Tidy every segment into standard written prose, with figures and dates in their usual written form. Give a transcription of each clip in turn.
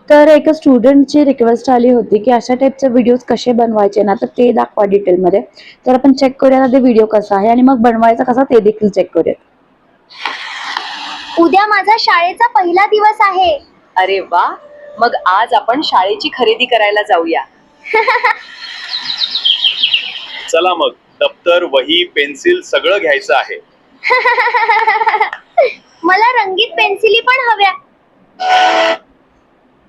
तर एका स्टुडंटची रिक्वेस्ट आली होती की अशा टाईपचे व्हिडिओज कसे बनवायचे ना, तर ते दाखवा डिटेलमध्ये. तर आपण चेक करूया ते व्हिडिओ कसा आहे आणि मग बनवायचा कसा ते देखील चेक करूया. उद्या माझा शाळेचा पहिला दिवस आहे. अरे वा, मग आज आपण शाळेची खरेदी करायला जाऊया. चला मग दप्तर, वही, पेन्सिल सगळं घ्यायचं आहे. मला रंगीत पेन्सिली पण हव्या.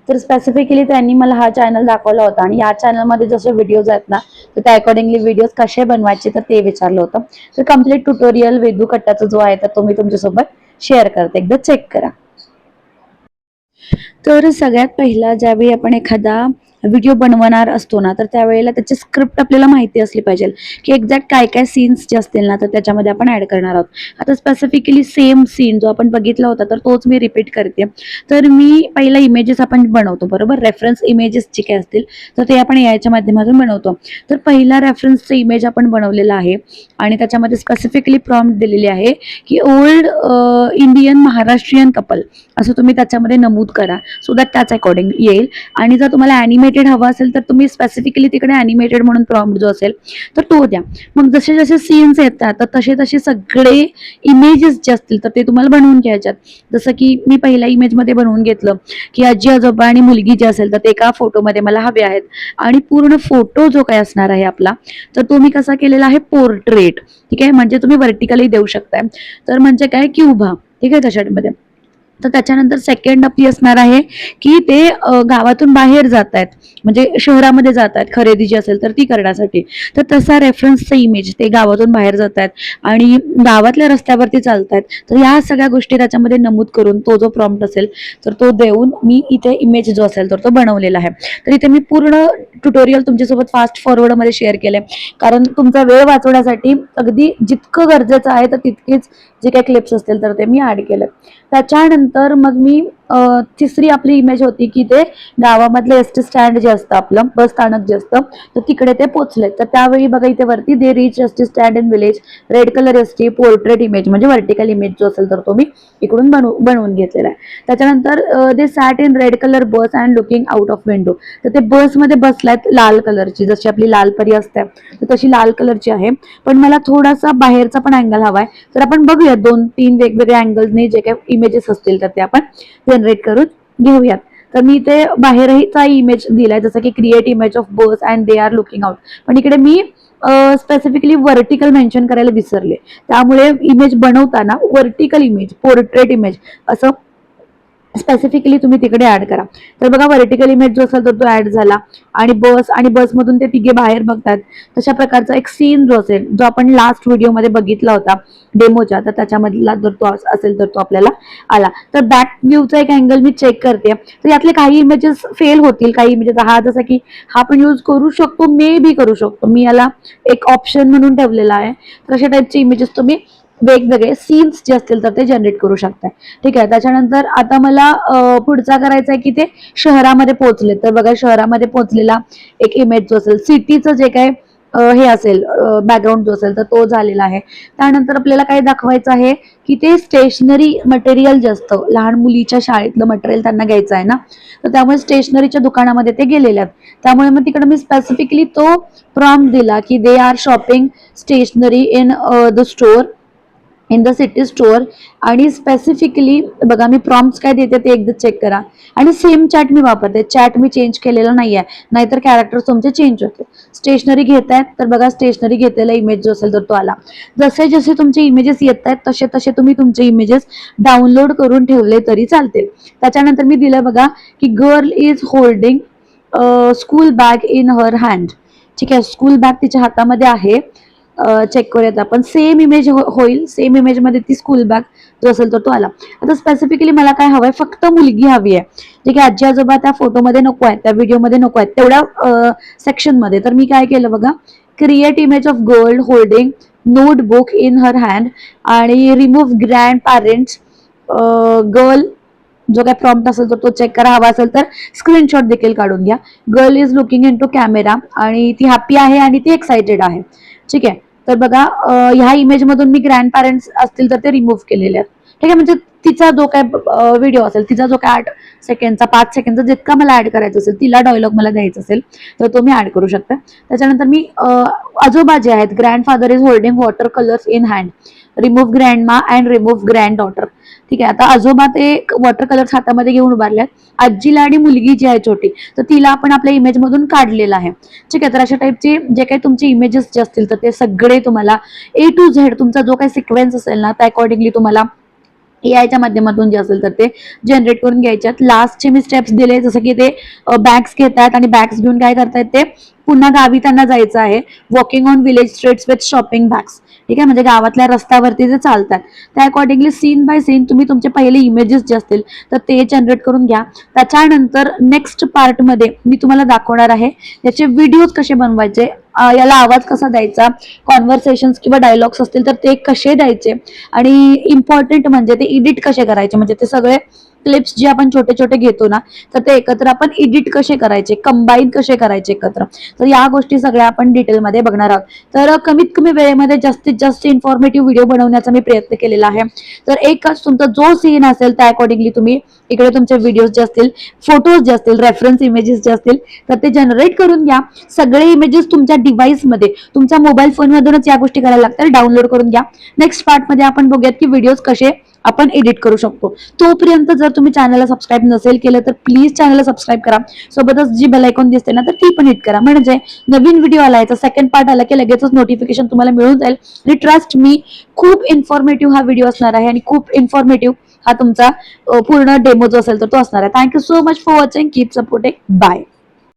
तर स्पेसिफिकली त्यांनी मला हा चॅनल दाखवला होता आणि या चॅनलमध्ये जसे व्हिडिओज आहेत ना, तर त्या अकॉर्डिंगली व्हिडिओज कसे बनवायचे तर ते विचारलं होतं. तर कम्प्लीट ट्युटोरियल वेदू कट्टाचा जो आहे तर तो मी तुमच्यासोबत शेअर करते, एकदा चेक करा. तर सगळ्यात पहिला ज्यावेळी आपण एखादा व्हिडिओ बनवणार असतो ना, तर त्यावेळेला त्याची स्क्रिप्ट आपल्याला माहिती असली पाहिजे की एक्झॅक्ट काय काय सीन्स जे असतील ना तर त्याच्यामध्ये आपण ॲड करणार आहोत. आता स्पेसिफिकली सेम सीन जो आपण बघितला होता तर तोच मी रिपीट करते. तर मी पहिला इमेजेस आपण बनवतो बरोबर, रेफरन्स इमेजेस जे काय असतील तर ते आपण याच्या माध्यमातून बनवतो. तर पहिला रेफरन्सचं इमेज आपण बनवलेला आहे आणि त्याच्यामध्ये स्पेसिफिकली प्रॉम्प्ट दिलेली आहे की ओल्ड इंडियन महाराष्ट्रीयन कपल असं तुम्ही त्याच्यामध्ये नमूद करा, सो दॅट त्याच अकॉर्डिंग येईल. आणि जर तुम्हाला ॲनिमेटेड हवा असेल तर तुम्ही स्पेसिफिकली तिकडे ॲनिमेटेड म्हणून प्रॉम्प्ट जो असेल तर तो द्या. मग जसे जसे सीन्स येतात तर तसे तसे सगळे इमेजेस जे असतील तर ते तुम्हाला बनवून घ्यायच्यात. जसं की मी पहिल्या इमेजमध्ये बनवून घेतलं की आजी आजोबा आणि मुलगी जी असेल तर ते एका फोटोमध्ये मला हवे आहेत आणि पूर्ण फोटो जो काय असणार आहे आपला तर तो मी कसा केलेला आहे, पोर्ट्रेट. ठीक आहे, म्हणजे तुम्ही व्हर्टिकली देऊ शकताय. तर म्हणजे काय की उभा, ठीक आहे त्याच्यामध्ये. तर त्याच्यानंतर सेकंड आपली असणार आहे की ते गावातून बाहेर जात आहेत, म्हणजे शहरामध्ये जात आहेत खरेदी जी असेल तर ती करण्यासाठी. तर तसा रेफरन्सचा इमेज, ते गावातून बाहेर जात आहेत आणि गावातल्या रस्त्यावरती चालत आहेत. तर ह्या सगळ्या गोष्टी त्याच्यामध्ये नमूद करून तो जो प्रॉम्प्ट असेल तर तो देऊन मी इथे इमेज जो असेल तर तो बनवलेला आहे. तर इथे मी पूर्ण ट्युटोरियल तुमच्यासोबत फास्ट फॉरवर्डमध्ये शेअर केले, कारण तुमचा वेळ वाचवण्यासाठी अगदी जितकं गरजेचं आहे तर तितकेच जे काही क्लिप्स असतील तर ते मी ॲड केले. त्याच्यानंतर मग मी तिसरी आपली इमेज होती की ते गावामधलं एसटी स्टँड जे असतं आपलं बस स्थानक जे असतं तर तिकडे ते पोचले. तर त्यावेळी बघा इथे वरती they reach ST stand in village, red colour ST, portrait image म्हणजे व्हर्टिकल इमेज जो असेल तर तो मी इकडून बनवून घेतलेला आहे. त्याच्यानंतर they sat in red colour bus and looking out of window, तर ते बसमध्ये बसलायत लाल कलरची, जशी आपली लाल परी असते तर तशी लाल कलरची आहे. पण मला थोडासा बाहेरचा पण अँगल हवाय, तर आपण बघूया 2-3 वेगवेगळ्या अँगल्सने जे काही इमेजेस असतील तर ते आपण जनरेट करून घेऊयात. तर मी ते बाहेरहीचा इमेज दिलाय, जसं की create image of bus and they are looking out. पण इकडे मी स्पेसिफिकली व्हर्टिकल मेन्शन करायला विसरले, त्यामुळे इमेज बनवताना व्हर्टिकल इमेज, पोर्ट्रेट इमेज असं स्पेसिफिकली तुम्ही तिकडे ऍड करा. तर बघा व्हर्टिकल इमेज जो असेल तर तो ऍड झाला आणि बसमधून ते तिघे बाहेर बघतात तशा प्रकारचा एक सीन जो असेल, जो आपण लास्ट व्हिडिओमध्ये बघितला होता डेमोच्या, तर त्याच्यामधला जर तो असेल तर तो आपल्याला आला. तर बॅक व्ह्यूचा एक अँगल मी चेक करते, तर यातले काही इमेजेस फेल होतील, काही इमेजेस हा जसा की हा पण यूज करू शकतो, मे बी करू शकतो, मी याला एक ऑप्शन म्हणून ठेवलेला आहे. तर अशा टाईपचे इमेजेस तुम्ही वेगवेगळे सीन्स जे असतील तर ते जनरेट करू शकताय. ठीक आहे, त्याच्यानंतर आता मला पुढचा करायचा आहे की ते शहरामध्ये पोहोचले. तर बघा शहरामध्ये पोहोचलेला एक इमेज जो असेल, सिटीचं जे काय हे असेल बॅकग्राऊंड जो असेल तर तो झालेला आहे. त्यानंतर आपल्याला काय दाखवायचं आहे की ते स्टेशनरी मटेरियल जे असतं, लहान मुलीच्या शाळेतलं मटेरियल त्यांना घ्यायचं आहे ना, तर त्यामुळे स्टेशनरीच्या दुकानामध्ये ते गेलेले आहेत. त्यामुळे मग तिकडे मी स्पेसिफिकली तो प्रॉम्प्ट दिला की they are shopping stationery in the store, in the city store. आणि स्पेसिफिकली बघा मी प्रॉम्प्ट्स काय देते ते एकदा चेक करा. आणि सेम चॅट मी वापरते, चॅट मी चेंज केलेलं नाही आहे, नाहीतर कॅरेक्टर्स तुमचे चेंज होते. स्टेशनरी घेत आहेत तर बघा स्टेशनरी घेतलेला इमेज जो असेल तर तो आला. जसे जसे तुमचे इमेजेस येत आहेत तसे तसे तुम्ही तुमचे इमेजेस डाउनलोड करून ठेवले तरी चालतील. त्याच्यानंतर मी दिलं बघा की girl is holding school bag in her hand. ठीक आहे, स्कूल बॅग तिच्या हातामध्ये आहे. चेक करूयात आपण, सेम इमेज होईल, सेम इमेज मध्ये ती स्कूल बॅग जो असेल तर तो आला. आता स्पेसिफिकली मला काय हवंय, फक्त मुलगी हवी आहे, जे की आजी आजोबा त्या फोटोमध्ये नको आहेत, त्या व्हिडिओमध्ये नको आहेत तेवढ्या सेक्शन मध्ये. तर मी काय केलं बघा, create image of girl holding notebook in her hand आणि रिमूव्ह ग्रँड पॅरेंट्स गर्ल. जो काय प्रॉम्प्ट असेल तर तो चेक करा, हवा असेल तर स्क्रीनशॉट देखील काढून घ्या. Girl is looking in to camera आणि ती हॅपी आहे आणि ती एक्साइटेड आहे. ठीक आहे, तर बघा ह्या इमेज मधून मी ग्रँड पॅरेंट्स असतील तर ते रिमूव्ह केलेले आहेत. ठीक आहे. म्हणजे तिचा जो काय व्हिडिओ असेल, तिचा जो काय 8 सेकंडचा 5 सेकंडचा जितका मला ऍड करायचा असेल, तिला डायलॉग मला द्यायचा असेल तर तो मी ऍड करू शकते. त्याच्यानंतर मी आजोबा जे आहेत, grandfather is holding water colours in hand, remove grandma and remove grand daughter. ठीक आहे. आता आजोबा ते वॉटर कलर्स हातामध्ये घेऊन उभारल्यात. आजीला आणि मुलगी जी आहे छोटी, तर तिला आपण आपल्या इमेज मधून काढलेलं आहे. ठीक आहे. तर अशा टाईपचे जे काही तुमचे इमेजेस जे असतील तर ते सगळे तुम्हाला A to Z तुमचा जो काही सिक्वेन्स असेल ना त्या अकॉर्डिंगली तुम्हाला AI च्या माध्यमातून जे असेल तर ते जनरेट करून घ्यायच्यात. लास्टचे मी स्टेप्स दिले, जसं की ते बॅग्स घेतात आणि बॅग्स घेऊन काय करतायत, ते पुन्हा गावी त्यांना जायचं आहे. Walking on village streets with shopping bags. ठीक आहे. म्हणजे गावातल्या रस्त्यावरती जे चालतात त्या अकॉर्डिंगली सीन बाय सीन तुम्ही तुमचे पहिले इमेजेस जे असतील तर ते जनरेट करून घ्या. त्याच्यानंतर नेक्स्ट पार्टमध्ये मी तुम्हाला दाखवणार आहे याचे व्हिडिओज कसे बनवायचे, याला आवाज कसा द्यायचा, कॉन्व्हर्सेशन्स किंवा डायलॉग्स असतील तर ते कसे द्यायचे, आणि इम्पॉर्टंट म्हणजे ते एडिट कसे करायचे. म्हणजे ते सगळे क्लिप्स जे आपण छोटे छोटे घेतो ना तर ते एकत्र आपण एडिट कसे करायचे, कंबाईन कसे करायचे एकत्र, तर या गोष्टी सगळ्या आपण डिटेलमध्ये बघणार आहोत. तर कमीत कमी वेळेमध्ये जास्तीत जास्त इन्फॉर्मेटिव्ह व्हिडिओ बनवण्याचा मी प्रयत्न केलेला आहे. तर एकच तुमचा जो सीन असेल त्या अकॉर्डिंगली तुम्ही इकडे तुमचे व्हिडिओज जे असतील, फोटोज जे असतील, रेफरन्स इमेजेस जे असतील तर ते जनरेट करून घ्या. सगळे इमेजेस तुमच्या डिव्हाइसमध्ये, तुमच्या मोबाईल फोनमधूनच या गोष्टी करायला लागतात, डाउनलोड करून घ्या. नेक्स्ट पार्टमध्ये आपण बघूयात की व्हिडिओज कसे आपण एडिट करू शकतो. तोपर्यंत जर तुम्ही चॅनलला सबस्क्राईब नसेल केलं तर प्लीज चॅनलला सबस्क्राईब करा. सोबतच जी बेल आयकॉन दिसते ना तर ती पण हिट करा, म्हणजे नवीन व्हिडिओ आला, याचा सेकंड पार्ट आला की लगेचच नोटिफिकेशन तुम्हाला मिळून जाईल. आणि ट्रस्ट मी, खूप इन्फॉर्मेटिव्ह हा व्हिडिओ असणार आहे आणि खूप इन्फॉर्मेटिव्ह हा तुमचा पूर्ण डेमो जो असेल तर तो असणार आहे. Thank you so much for watching. Keep supporting. Bye.